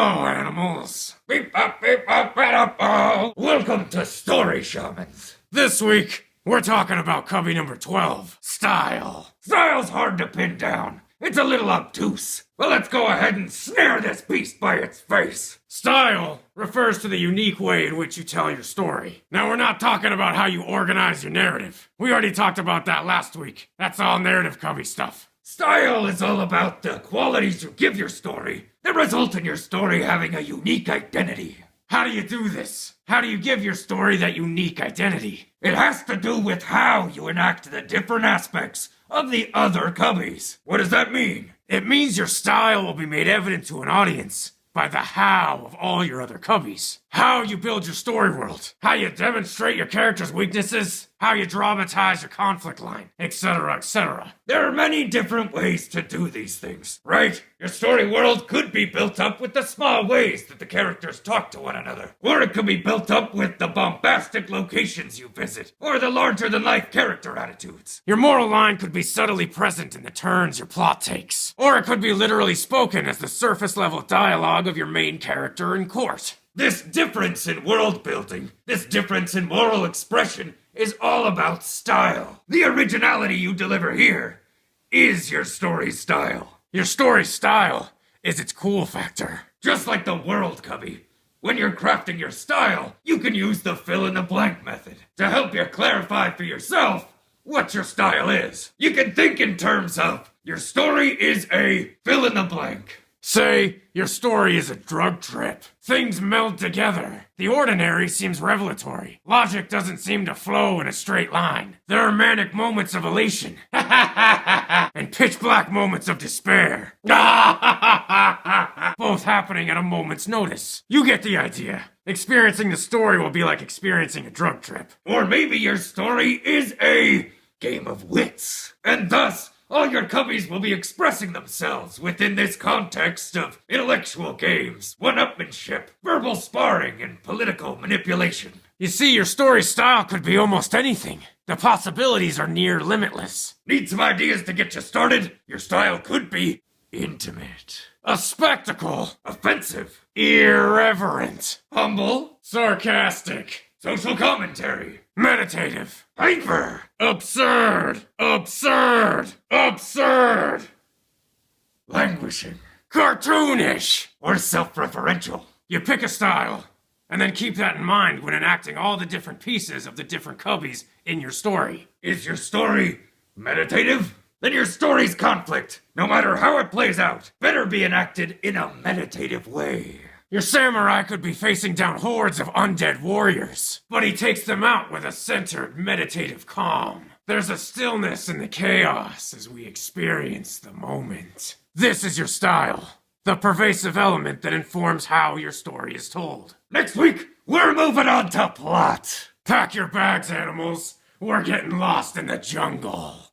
Hello, animals. Beep bop beep bop bop bop. Welcome to Story Shamans. This week, we're talking about Cubby number 12, Style. Style's hard to pin down. It's a little obtuse. But let's go ahead and snare this beast by its face. Style refers to the unique way in which you tell your story. Now, we're not talking about how you organize your narrative. We already talked about that last week. That's all narrative Cubby stuff. Style is all about the qualities you give your story that result in your story having a unique identity. How do you do this? How do you give your story that unique identity? It has to do with how you enact the different aspects of the other Cubbies. What does that mean? It means your style will be made evident to an audience by the how of all your other Cubbies. How you build your story world, how you demonstrate your character's weaknesses, how you dramatize your conflict line, etc., etc. There are many different ways to do these things, right? Your story world could be built up with the small ways that the characters talk to one another, or it could be built up with the bombastic locations you visit, or the larger-than-life character attitudes. Your moral line could be subtly present in the turns your plot takes, or it could be literally spoken as the surface-level dialogue of your main character in court. This difference in world building, this difference in moral expression, is all about style. The originality you deliver here is your story style. Your story style is its cool factor. Just like the world, Cubby. When you're crafting your style, you can use the fill-in-the-blank method to help you clarify for yourself what your style is. You can think in terms of, your story is a fill-in-the-blank. Say, your story is a drug trip. Things meld together. The ordinary seems revelatory. Logic doesn't seem to flow in a straight line. There are manic moments of elation. And pitch black moments of despair. Both happening at a moment's notice. You get the idea. Experiencing the story will be like experiencing a drug trip. Or maybe your story is a game of wits. And thus, all your Cubbies will be expressing themselves within this context of intellectual games, one-upmanship, verbal sparring, and political manipulation. You see, your story style could be almost anything. The possibilities are near limitless. Need some ideas to get you started? Your style could be intimate, a spectacle, offensive, irreverent, humble, sarcastic, social commentary, meditative, hyper, absurd, absurd, absurd, languishing, cartoonish, or self-referential. You pick a style, and then keep that in mind when enacting all the different pieces of the different Cubbies in your story. Is your story meditative? Then your story's conflict, no matter how it plays out, better be enacted in a meditative way. Your samurai could be facing down hordes of undead warriors, but he takes them out with a centered, meditative calm. There's a stillness in the chaos as we experience the moment. This is your style, the pervasive element that informs how your story is told. Next week, we're moving on to plot. Pack your bags, animals. We're getting lost in the jungle.